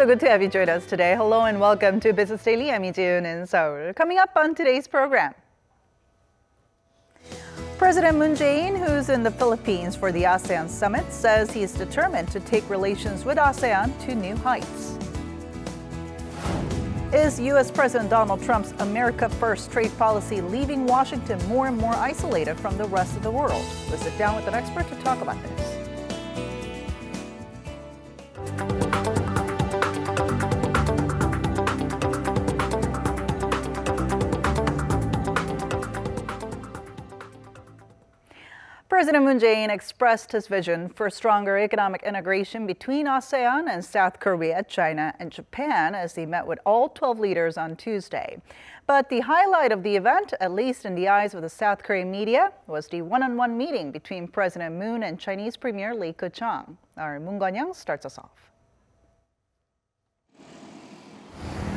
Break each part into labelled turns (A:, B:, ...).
A: So good to have you join us today. Hello and welcome to Business Daily. I'm Jaein in Seoul. Coming up on today's program, President Moon Jae-in, who's in the Philippines for the ASEAN summit, says he is determined to take relations with ASEAN to new heights. Is U.S. President Donald Trump's America First trade policy leaving Washington more and more isolated from the rest of the world? We'll sit down with an expert to talk about this. President Moon Jae-in expressed his vision for stronger economic integration between ASEAN and South Korea, China, and Japan as he met with all 12 leaders on Tuesday. But the highlight of the event, at least in the eyes of the South Korean media, was the one-on-one meeting between President Moon and Chinese Premier Li Keqiang. Our Moon Gon-young starts us off.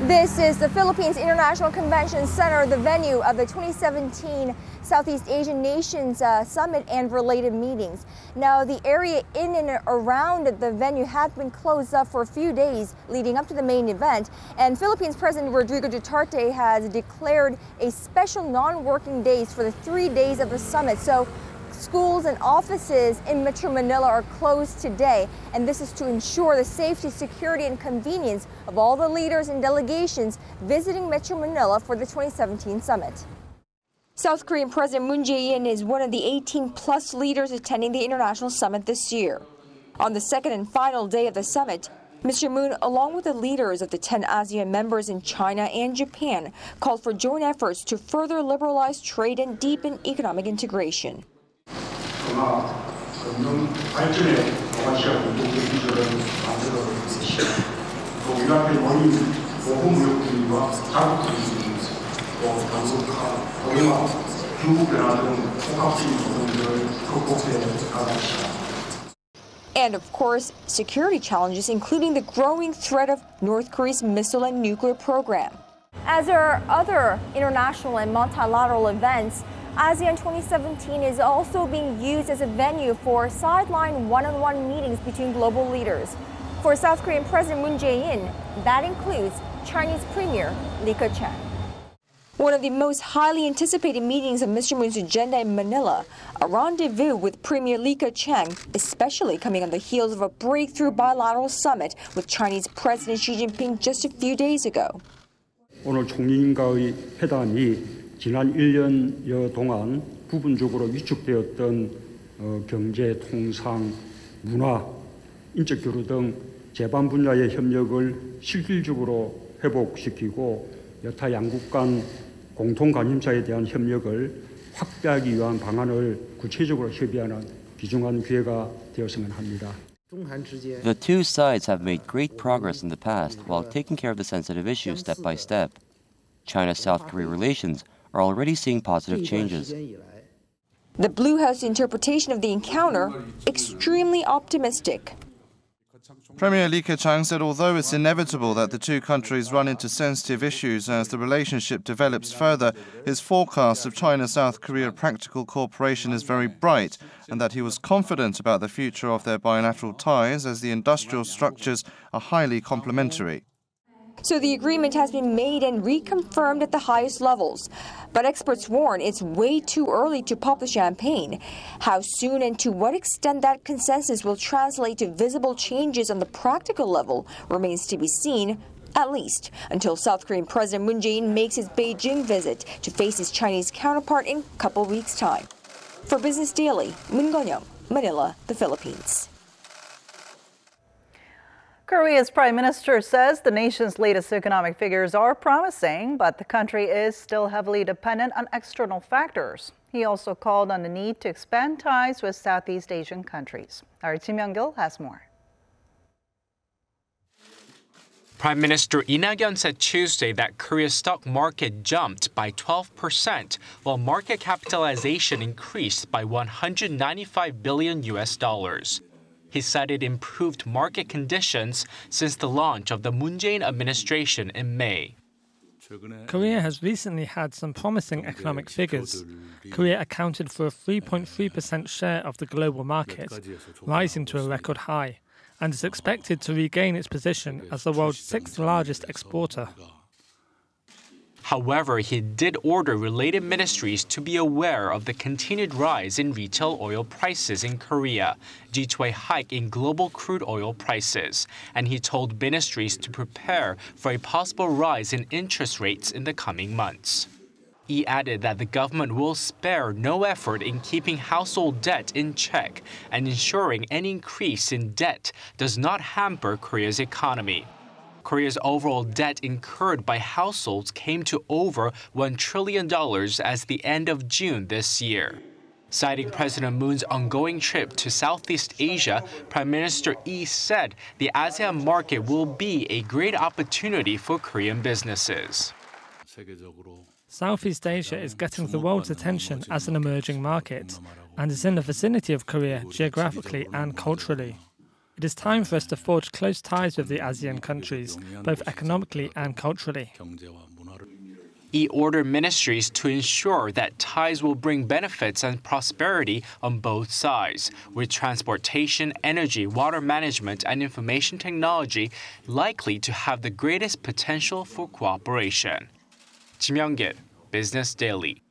B: This is the Philippines International Convention Center, the venue of the 2017 Southeast Asian Nations Summit and related meetings. Now, the area in and around the venue had been closed up for a few days leading up to the main event, and Philippines President Rodrigo Duterte has declared a special non-working days for the 3 days of the summit. So schools and offices in Metro Manila are closed today, and this is to ensure the safety, security, and convenience of all the leaders and delegations visiting Metro Manila for the 2017 summit. South Korean President Moon Jae-in is one of the 18-plus leaders attending the international summit this year. On the second and final day of the summit, Mr. Moon, along with the leaders of the 10 ASEAN members in China and Japan, called for joint efforts to further liberalize trade and deepen economic integration.
C: 금융 발전에 동아시아 공동체 기조를 만들어 주십시오. 또 유럽의 원인 보호 무역주의와 자국주의 중에서 또 동영화, 중국 변화 등 복합적인 도전들을 극복해 나갑시다.
B: And of course, security challenges, including the growing threat of North Korea's missile and nuclear program. As there are other international and multilateral events, ASEAN 2017 is also being used as a venue for sideline one-on-one meetings between global leaders. For South Korean President Moon Jae-in, that includes Chinese Premier Li Keqiang. One of the most highly anticipated meetings of Mr. Moon's agenda in Manila, a rendezvous with Premier Li Keqiang, especially coming on the heels of a breakthrough bilateral summit with Chinese President Xi Jinping just a few days ago.
D: 오늘 총리님과의 회담이 지난 1년여 동안 부분적으로 위축되었던 경제, 통상, 문화, 인적 교류 등 제반 분야의 협력을 실질적으로 회복시키고 여타 양국 간 공통 관심사에 대한 협력을 확대하기 위한 방안을 구체적으로 협의하는 귀중한 기회가 되었으면 합니다.
E: The two sides have made great progress in the past while taking care of the sensitive issues step by step. China-South Korea relations are already seeing positive changes.
B: The Blue House interpretation of the encounter, extremely optimistic.
F: Premier Li Keqiang said although it's inevitable that the two countries run into sensitive issues as the relationship develops further, his forecast of China-South Korea practical cooperation is very bright, and that he was confident about the future of their bilateral ties as the industrial structures are highly complementary.
B: So the agreement has been made and reconfirmed at the highest levels. But experts warn it's way too early to pop the champagne. How soon and to what extent that consensus will translate to visible changes on the practical level remains to be seen, at least until South Korean President Moon Jae-in makes his Beijing visit to face his Chinese counterpart in a couple weeks' time. For Business Daily, Moon Gon-young, Manila, the Philippines.
A: Korea's prime minister says the nation's latest economic figures are promising, but the country is still heavily dependent on external factors. He also called on the need to expand ties with Southeast Asian countries. Our Kim Young-gil has more.
G: Prime Minister Lee Nak-yeon said Tuesday that Korea's stock market jumped by 12%, while market capitalization increased by $195 billion. He cited improved market conditions since the launch of the Moon Jae-in administration in May.
H: Korea has recently had some promising economic figures. Korea accounted for a 3.3% share of the global market, rising to a record high. and is expected to regain its position as the world's sixth largest exporter.
G: However, he did order related ministries to be aware of the continued rise in retail oil prices in Korea due to a hike in global crude oil prices, and he told ministries to prepare for a possible rise in interest rates in the coming months. He added that the government will spare no effort in keeping household debt in check and ensuring any increase in debt does not hamper Korea's economy. Korea's overall debt incurred by households came to over $1 trillion as the end of June this year. Citing President Moon's ongoing trip to Southeast Asia, Prime Minister Lee said the ASEAN market will be a great opportunity for Korean businesses.
H: Southeast Asia is getting the world's attention as an emerging market and is in the vicinity of Korea geographically and culturally. It is time for us to forge close ties with the ASEAN countries, both economically and culturally.
G: He ordered ministries to ensure that ties will bring benefits and prosperity on both sides, with transportation, energy, water management, and information technology likely to have the greatest potential for cooperation. Kim Young-gil, Business Daily.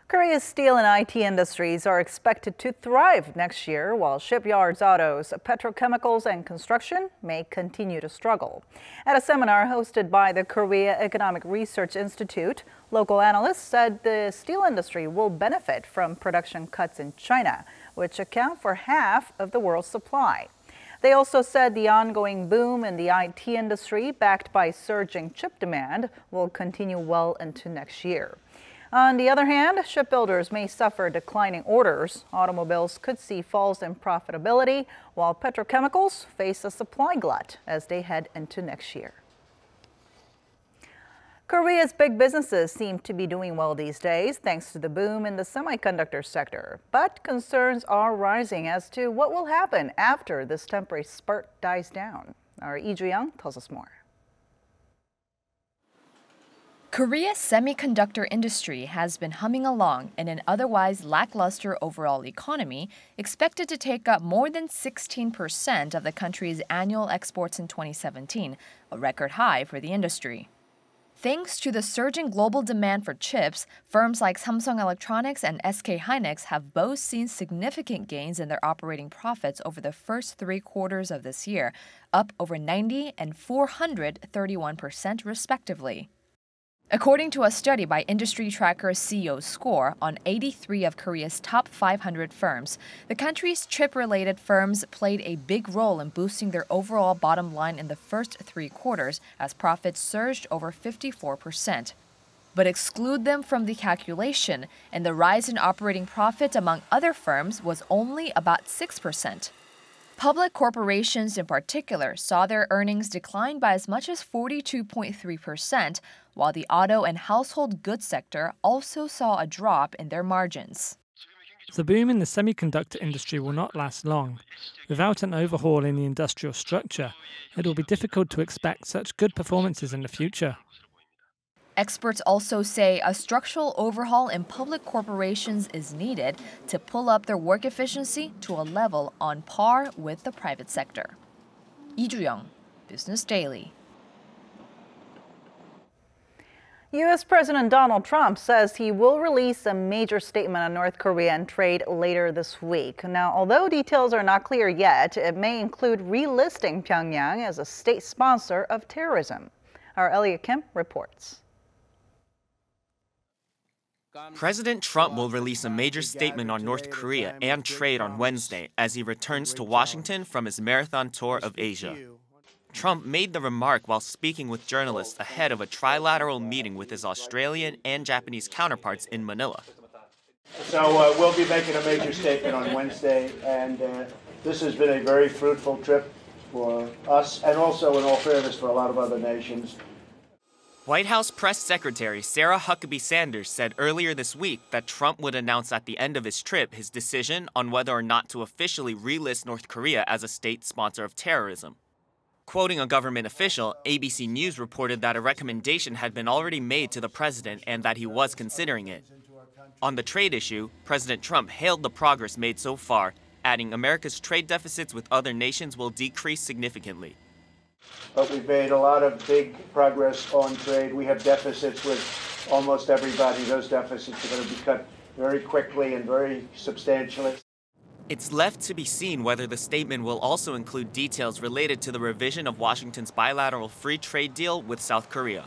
A: Korea's steel and IT industries are expected to thrive next year, while shipyards, autos, petrochemicals, and construction may continue to struggle. At a seminar hosted by the Korea Economic Research Institute, local analysts said the steel industry will benefit from production cuts in China, which account for half of the world's supply. They also said the ongoing boom in the IT industry, backed by surging chip demand, will continue well into next year. On the other hand, shipbuilders may suffer declining orders. Automobiles could see falls in profitability, while petrochemicals face a supply glut as they head into next year. Korea's big businesses seem to be doing well these days thanks to the boom in the semiconductor sector. But concerns are rising as to what will happen after this temporary spurt dies down. Our Lee Ju-young tells us more.
I: Korea's semiconductor industry has been humming along in an otherwise lackluster overall economy, expected to take up more than 16% of the country's annual exports in 2017, a record high for the industry. Thanks to the surging global demand for chips, firms like Samsung Electronics and SK hynix have both seen significant gains in their operating profits over the first 3 quarters of this year, up over 90% and 431% respectively. According to a study by industry tracker CEO Score on 83 of Korea's top 500 firms, the country's chip-related firms played a big role in boosting their overall bottom line in the first 3 quarters as profits surged over 54%. But exclude them from the calculation, and the rise in operating profit among other firms was only about 6%. Public corporations in particular saw their earnings decline by as much as 42.3%, while the auto and household goods sector also saw a drop in their margins.
H: The boom in the semiconductor industry will not last long. Without an overhaul in the industrial structure, it will be difficult to expect such good performances in the future.
I: Experts also say a structural overhaul in public corporations is needed to pull up their work efficiency to a level on par with the private sector. Lee Ju-young, Business Daily.
A: U.S. President Donald Trump says he will release a major statement on North Korea and trade later this week. Now, although details are not clear yet, it may include relisting Pyongyang as a state sponsor of terrorism. Our Elliot Kim reports.
J: President Trump will release a major statement on North Korea and trade on Wednesday as he returns to Washington from his marathon tour of Asia. Trump made the remark while speaking with journalists ahead of a trilateral meeting with his Australian and Japanese counterparts in Manila.
K: So we'll be making a major statement on Wednesday, and this has been a very fruitful trip for us and also, in all fairness, for a lot of other nations.
J: White House Press Secretary Sarah Huckabee Sanders said earlier this week that Trump would announce at the end of his trip his decision on whether or not to officially relist North Korea as a state sponsor of terrorism. Quoting a government official, ABC News reported that a recommendation had been already made to the president and that he was considering it. On the trade issue, President Trump hailed the progress made so far, adding America's trade deficits with other nations will decrease significantly.
K: But we've made a lot of big progress on trade. We have deficits with almost everybody. Those deficits are going to be cut very quickly and very substantially.
J: It's left to be seen whether the statement will also include details related to the revision of Washington's bilateral free trade deal with South Korea.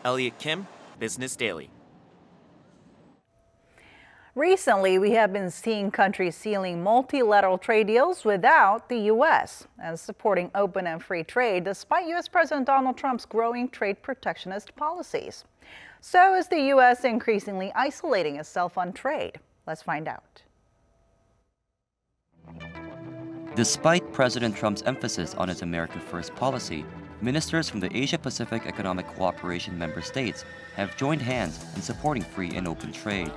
J: Elliot Kim, Business Daily.
A: Recently, we have been seeing countries sealing multilateral trade deals without the U.S. and supporting open and free trade despite U.S. President Donald Trump's growing trade protectionist policies. So is the U.S. increasingly isolating itself on trade? Let's find out.
E: Despite President Trump's emphasis on his America First policy, ministers from the Asia-Pacific Economic Cooperation member states have joined hands in supporting free and open trade.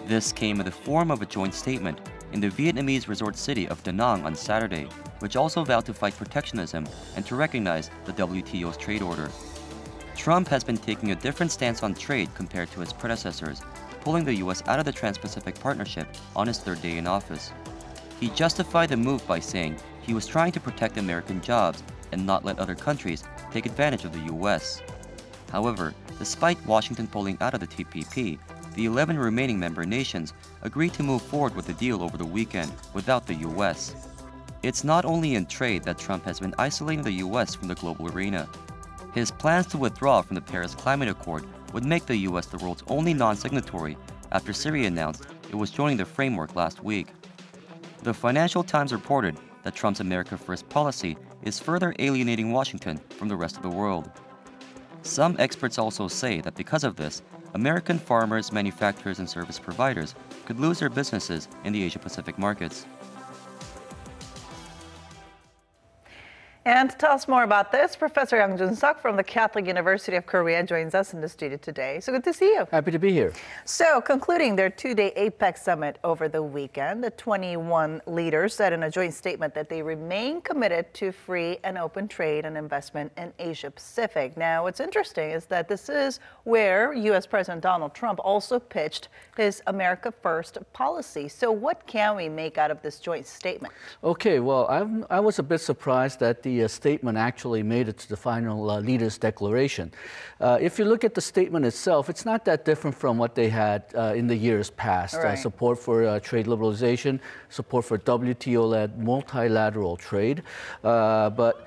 E: This came in the form of a joint statement in the Vietnamese resort city of Da Nang on Saturday, which also vowed to fight protectionism and to recognize the WTO's trade order. Trump has been taking a different stance on trade compared to his predecessors, pulling the U.S. out of the Trans-Pacific Partnership on his third day in office. He justified the move by saying he was trying to protect American jobs and not let other countries take advantage of the U.S. However, despite Washington pulling out of the TPP, the 11 remaining member nations agreed to move forward with the deal over the weekend without the U.S. It's not only in trade that Trump has been isolating the U.S. from the global arena. His plans to withdraw from the Paris Climate Accord would make the U.S. the world's only non-signatory after Syria announced it was joining the framework last week. The Financial Times reported that Trump's America First policy is further alienating Washington from the rest of the world. Some experts also say that because of this, American farmers, manufacturers, and service providers could lose their businesses in the Asia-Pacific markets.
A: And to tell us more about this, Professor JunSok from the Catholic University of Korea joins us in the studio today. So good to see you.
L: Happy to be here.
A: So concluding their two-day APEC summit over the weekend, the 21 leaders said in a joint statement that they remain committed to free and open trade and investment in Asia Pacific. Now, what's interesting is that this is where U.S. President Donald Trump also pitched his America First policy. So what can we make out of this joint statement?
L: Okay, well, I was a bit surprised that the statement actually made it to the final leaders' declaration. If you look at the statement itself, it's not that different from what they had in the years past.
A: Right.
L: Support for trade liberalization, support for WTO-led multilateral trade, but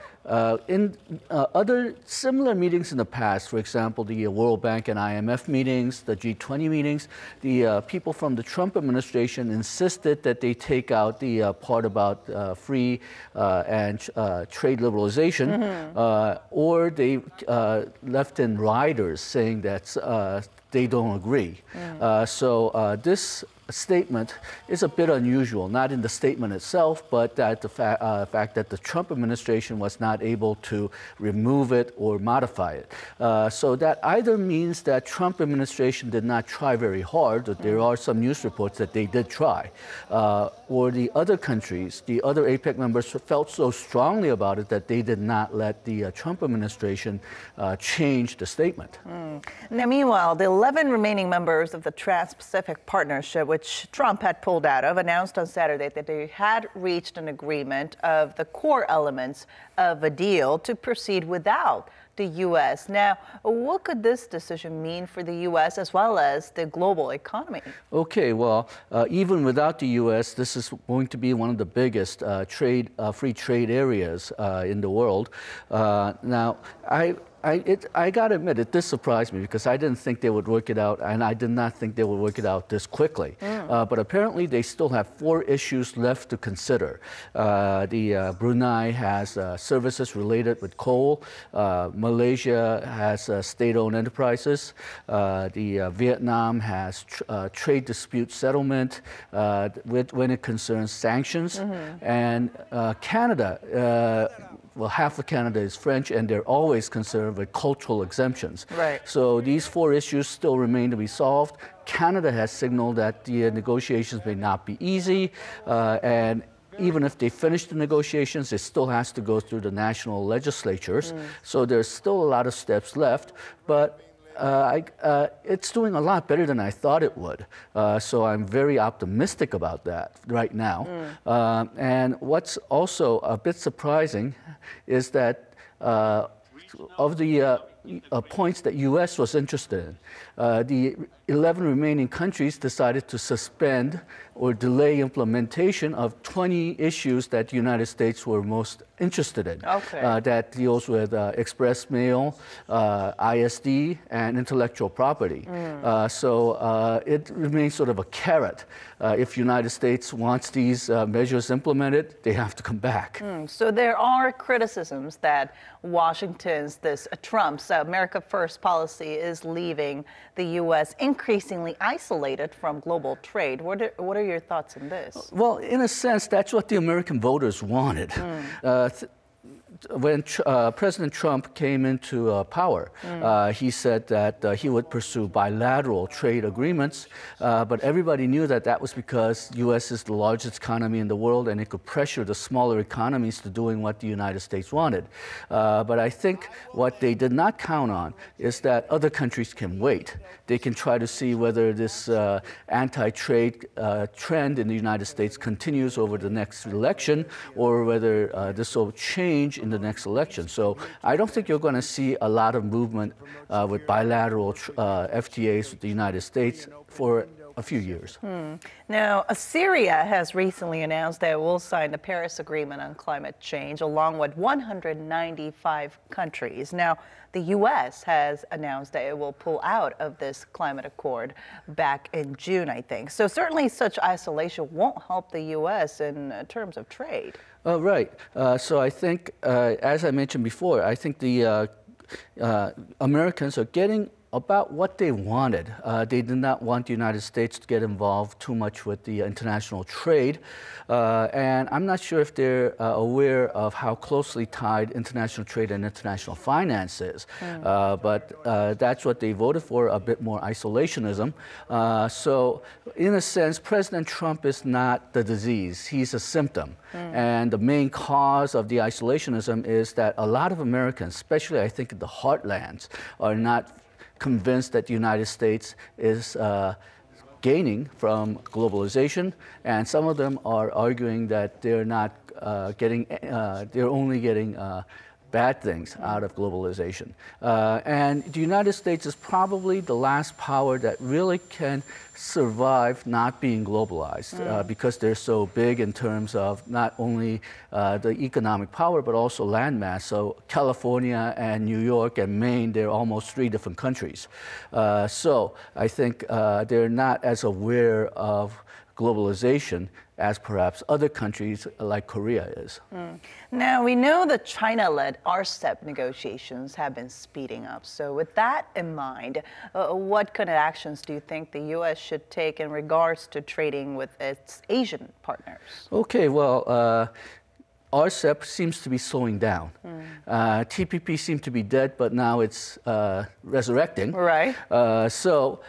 L: in other similar meetings in the past, for example, the World Bank and IMF meetings, the G20 meetings, the people from the Trump administration insisted that they take out the part about free and trade liberalization, or they left in riders saying that they don't agree. So this statement is a bit unusual, not in the statement itself, but that the fact that the Trump administration was not able to remove it or modify it. So that either means that Trump administration did not try very hard, that there are some news reports that they did try, or the other countries, the other APEC members felt so strongly about it that they did not let the Trump administration change the statement.
A: Now, meanwhile, the 11 remaining members of the Trans-Pacific Partnership, which Trump had pulled out of, announced on Saturday that they had reached an agreement of the core elements of a deal to proceed without the U.S. Now, what could this decision mean for the U.S. as well as the global economy? Okay,
L: well, even without the U.S., this is going to be one of the biggest free trade areas in the world. Now, I got to admit, it did surprise me because I didn't think they would work it out, and I did not think they would work it out this quickly. But apparently, they still have 4 issues left to consider. Brunei has services related with coal. Malaysia has state-owned enterprises. Vietnam has trade dispute settlement when it concerns sanctions. And Canada, well, half of Canada is French, and they're always concerned with cultural exemptions.
A: Right.
L: So these 4 issues still remain to be solved. Canada has signaled that the negotiations may not be easy, and even if they finish the negotiations, it still has to go through the national legislatures. So there's still a lot of steps left, but it's doing a lot better than I thought it would. So I'm very optimistic about that right now. And what's also a bit surprising is that of the points that U.S. was interested in, the 11 remaining countries decided to suspend or delay implementation of 20 issues that the United States were most interested in. That deals with express mail, ISD, and intellectual property. So it remains sort of a carrot. If the United States wants these measures implemented, they have to come back.
A: So there are criticisms that Trump's America First policy is leaving the U.S. increasingly isolated from global trade. What are your thoughts on this?
L: Well, in a sense, that's what the American voters wanted. When President Trump came into power, he said that he would pursue bilateral trade agreements, but everybody knew that that was because the U.S. is the largest economy in the world and it could pressure the smaller economies to doing what the United States wanted. But I think what they did not count on is that other countries can wait. They can try to see whether this anti-trade trend in the United States continues over the next election or whether this will change in the next election. So I don't think you're going to see a lot of movement with bilateral FTAs with the United States for a few years.
A: Now, Syria has recently announced that it will sign the Paris Agreement on climate change along with 195 countries. Now, the U.S. has announced that it will pull out of this climate accord back in June, I think. So certainly such isolation won't help the U.S. in terms of trade.
L: Right. So I think, as I mentioned before, I think the Americans are getting about what they wanted. They did not want the United States to get involved too much with the international trade. And I'm not sure if they're aware of how closely tied international trade and international finance is. But that's what they voted for, a bit more isolationism. So in a sense, President Trump is not the disease. He's a symptom. And the main cause of the isolationism is that a lot of Americans, especially I think in the heartlands, are not convinced that the United States is gaining from globalization, and some of them are arguing that they're not they're only getting bad things out of globalization. And the United States is probably the last power that really can survive not being globalized because they're so big in terms of not only the economic power, but also landmass. So California and New York and Maine, they're almost 3 different countries. So I think they're not as aware of globalization as perhaps other countries like Korea is.
A: Now, we know the China-led RCEP negotiations have been speeding up. So with that in mind, what kind of actions do you think the U.S. should take in regards to trading with its Asian partners? Okay,
L: well, RCEP seems to be slowing down. TPP seemed to be dead, but now it's resurrecting.
A: Right.
L: So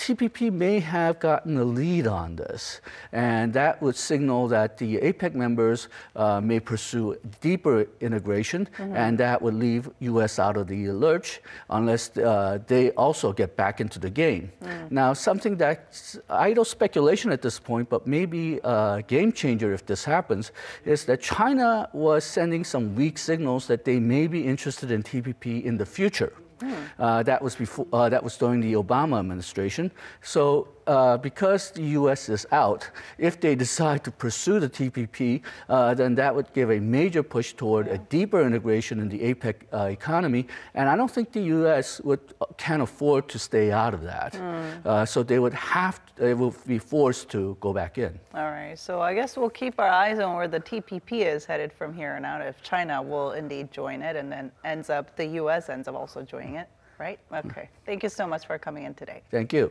L: TPP may have gotten the lead on this, and that would signal that the APEC members may pursue deeper integration, and that would leave U.S. out of the lurch unless they also get back into the game. Now, something that's idle speculation at this point, but maybe a game changer if this happens, is that China was sending some weak signals that they may be interested in TPP in the future. That was during the Obama administration. So because the U.S. is out, if they decide to pursue the TPP, then that would give a major push toward a deeper integration in the APEC economy. And I don't think the U.S. can afford to stay out of that. So they will be forced to go back in.
A: All right. So I guess we'll keep our eyes on where the TPP is headed from here on out. If China will indeed join it, and then the U.S. ends up also joining it, right? Okay. Thank you so much for coming in today.
L: Thank you.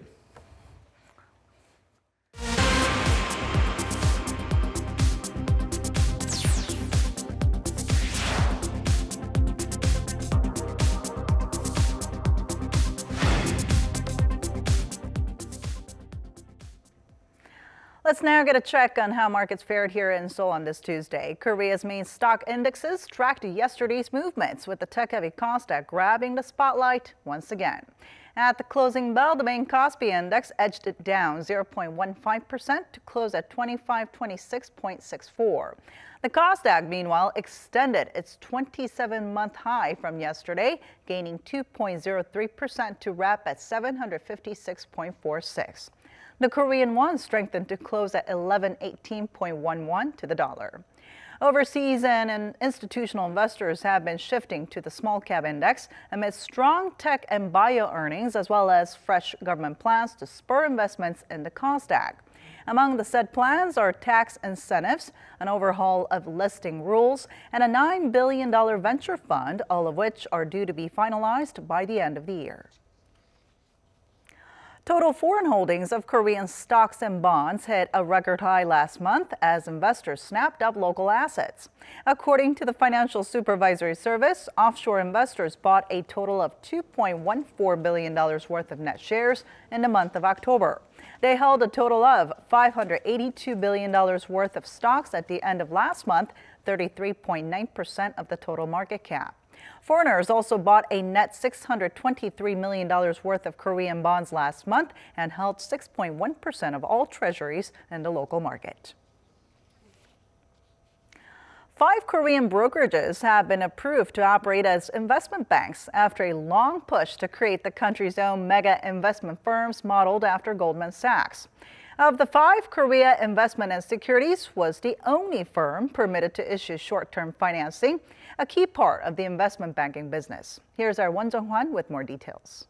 A: Let's now get a check on how markets fared here in Seoul on this Tuesday. Korea's main stock indexes tracked yesterday's movements, with the tech-heavy Kosdaq grabbing the spotlight once again. At the closing bell, the main Kospi index edged it down 0.15% to close at 2526.64. The Kosdaq, meanwhile, extended its 27-month high from yesterday, gaining 2.03% to wrap at 756.46. The Korean won strengthened to close at 1118.11 to the dollar. Overseas and institutional investors have been shifting to the small cap index amid strong tech and bio earnings, as well as fresh government plans to spur investments in the Kosdaq. Among the said plans are tax incentives, an overhaul of listing rules, and a $9 billion venture fund, all of which are due to be finalized by the end of the year. Total foreign holdings of Korean stocks and bonds hit a record high last month as investors snapped up local assets. According to the Financial Supervisory Service, offshore investors bought a total of $2.14 billion worth of net shares in the month of October. They held a total of $582 billion worth of stocks at the end of last month, 33.9% of the total market cap. Foreigners also bought a net $623 million worth of Korean bonds last month and held 6.1% of all treasuries in the local market. 5 Korean brokerages have been approved to operate as investment banks after a long push to create the country's own mega investment firms modeled after Goldman Sachs. Of the 5, Korea Investment and Securities was the only firm permitted to issue short-term financing, a key part of the investment banking business. Here's our Won Jung-hwan with more details.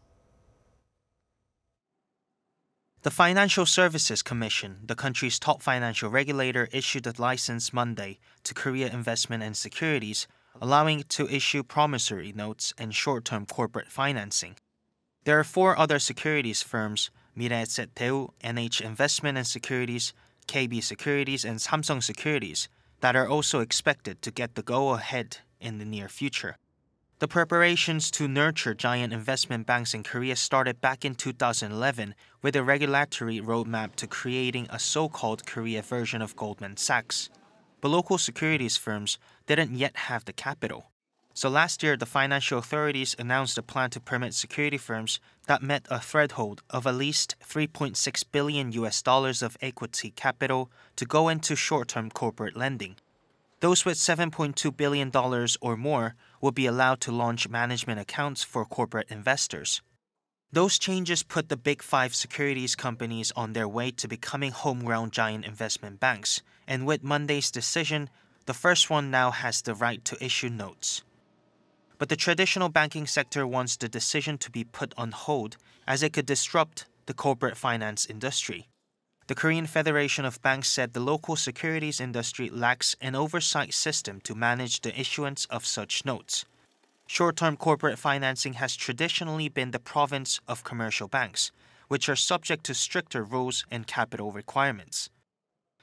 M: The Financial Services Commission, the country's top financial regulator, issued a license Monday to Korea Investment and Securities, allowing it to issue promissory notes and short-term corporate financing. There are 4 other securities firms, Miresetdeu, NH Investment and Securities, KB Securities, and Samsung Securities, that are also expected to get the go-ahead in the near future. The preparations to nurture giant investment banks in Korea started back in 2011 with a regulatory roadmap to creating a so-called Korea version of Goldman Sachs. But local securities firms didn't yet have the capital. So last year, the financial authorities announced a plan to permit security firms that met a threshold of at least $3.6 billion of equity capital to go into short-term corporate lending. Those with $7.2 billion or more will be allowed to launch management accounts for corporate investors. Those changes put the big 5 securities companies on their way to becoming homegrown giant investment banks, and with Monday's decision, the first one now has the right to issue notes. But the traditional banking sector wants the decision to be put on hold as it could disrupt the corporate finance industry. The Korean Federation of Banks said the local securities industry lacks an oversight system to manage the issuance of such notes. Short-term corporate financing has traditionally been the province of commercial banks, which are subject to stricter rules and capital requirements.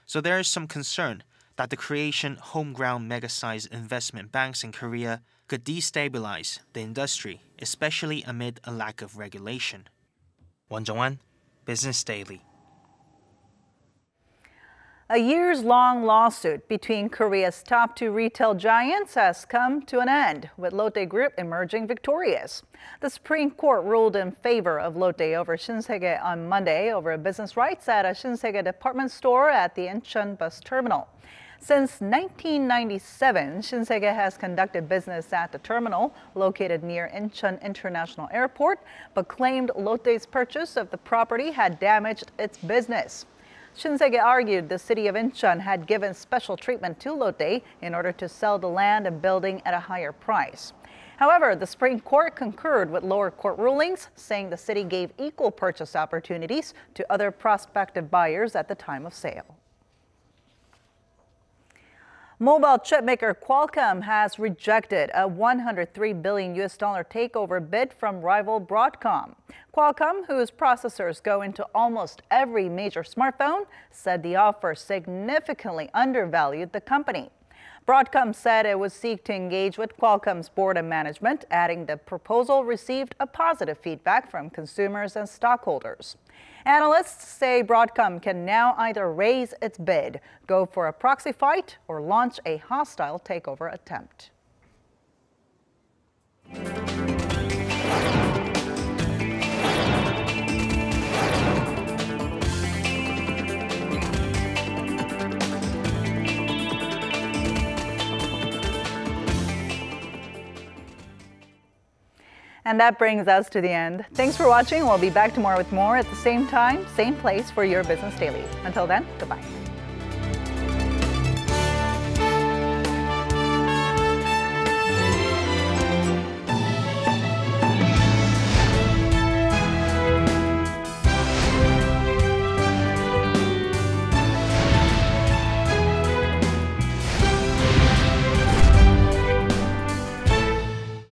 M: So there is some concern that the creation homegrown mega-sized investment banks in Korea could destabilize the industry, especially amid a lack of regulation. Won Jung-hwan, Business Daily.
A: A years-long lawsuit between Korea's top 2 retail giants has come to an end, with Lotte Group emerging victorious. The Supreme Court ruled in favor of Lotte over Shinsegae on Monday over business rights at a Shinsegae department store at the Incheon bus terminal. Since 1997, Shinsegae has conducted business at the terminal located near Incheon International Airport, but claimed Lotte's purchase of the property had damaged its business. Shinsegae argued the city of Incheon had given special treatment to Lotte in order to sell the land and building at a higher price. However, the Supreme Court concurred with lower court rulings, saying the city gave equal purchase opportunities to other prospective buyers at the time of sale. Mobile chipmaker Qualcomm has rejected a $103 billion takeover bid from rival Broadcom. Qualcomm, whose processors go into almost every major smartphone, said the offer significantly undervalued the company. Broadcom said it would seek to engage with Qualcomm's board and management, adding the proposal received a positive feedback from consumers and stockholders. Analysts say Broadcom can now either raise its bid, go for a proxy fight, or launch a hostile takeover attempt. And that brings us to the end. Thanks for watching. We'll be back tomorrow with more at the same time, same place for your Business Daily. Until then, goodbye.